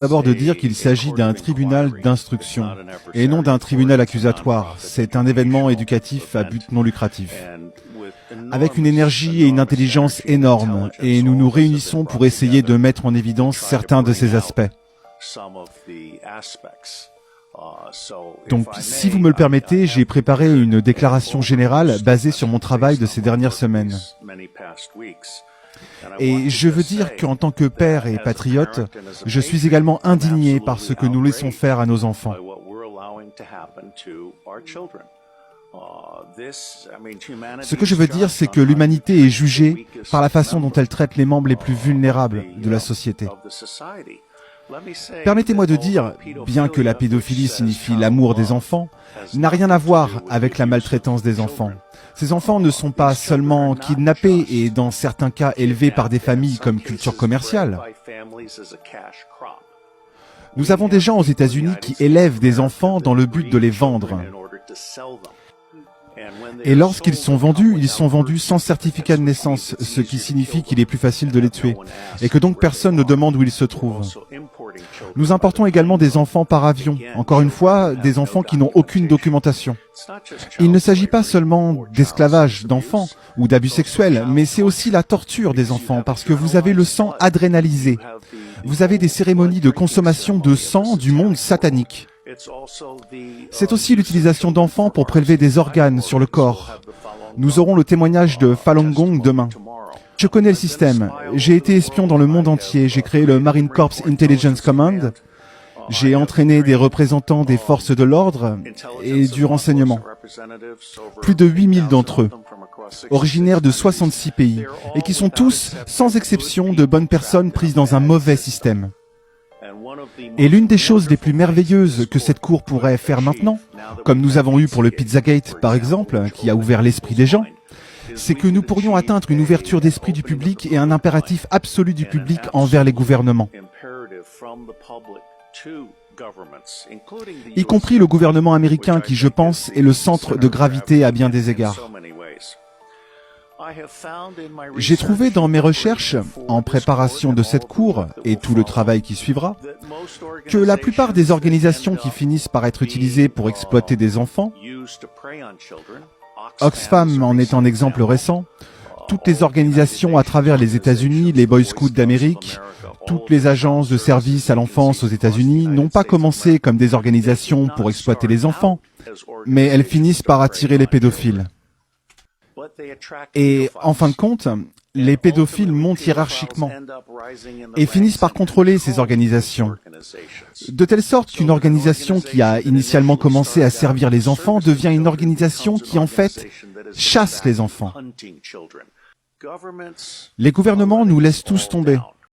D'abord de dire qu'il s'agit d'un tribunal d'instruction et non d'un tribunal accusatoire. C'est un événement éducatif à but non lucratif. Avec une énergie et une intelligence énormes, et nous nous réunissons pour essayer de mettre en évidence certains de ces aspects. Donc, si vous me le permettez, j'ai préparé une déclaration générale basée sur mon travail de ces dernières semaines. Et je veux dire qu'en tant que père et patriote, je suis également indigné par ce que nous laissons faire à nos enfants. Ce que je veux dire, c'est que l'humanité est jugée par la façon dont elle traite les membres les plus vulnérables de la société. Permettez-moi de dire, bien que la pédophilie signifie l'amour des enfants, n'a rien à voir avec la maltraitance des enfants. Ces enfants ne sont pas seulement kidnappés et dans certains cas élevés par des familles comme culture commerciale. Nous avons des gens aux États-Unis qui élèvent des enfants dans le but de les vendre. Et lorsqu'ils sont vendus, ils sont vendus sans certificat de naissance, ce qui signifie qu'il est plus facile de les tuer, et que donc personne ne demande où ils se trouvent. Nous importons également des enfants par avion, encore une fois, des enfants qui n'ont aucune documentation. Il ne s'agit pas seulement d'esclavage d'enfants ou d'abus sexuels, mais c'est aussi la torture des enfants, parce que vous avez le sang adrénalisé. Vous avez des cérémonies de consommation de sang du monde satanique. C'est aussi l'utilisation d'enfants pour prélever des organes sur le corps. Nous aurons le témoignage de Falun Gong demain. Je connais le système. J'ai été espion dans le monde entier. J'ai créé le Marine Corps Intelligence Command. J'ai entraîné des représentants des forces de l'ordre et du renseignement. Plus de 8000 d'entre eux, originaires de 66 pays, et qui sont tous, sans exception, de bonnes personnes prises dans un mauvais système. Et l'une des choses les plus merveilleuses que cette cour pourrait faire maintenant, comme nous avons eu pour le Pizzagate par exemple, qui a ouvert l'esprit des gens, c'est que nous pourrions atteindre une ouverture d'esprit du public et un impératif absolu du public envers les gouvernements, y compris le gouvernement américain qui, je pense, est le centre de gravité à bien des égards. J'ai trouvé dans mes recherches, en préparation de cette cour et tout le travail qui suivra, que la plupart des organisations qui finissent par être utilisées pour exploiter des enfants, Oxfam en est un exemple récent, toutes les organisations à travers les États-Unis, les Boy Scouts d'Amérique, toutes les agences de services à l'enfance aux États-Unis n'ont pas commencé comme des organisations pour exploiter les enfants, mais elles finissent par attirer les pédophiles. Et en fin de compte, les pédophiles montent hiérarchiquement et finissent par contrôler ces organisations. De telle sorte qu'une organisation qui a initialement commencé à servir les enfants devient une organisation qui en fait chasse les enfants. Les gouvernements nous laissent tous tomber.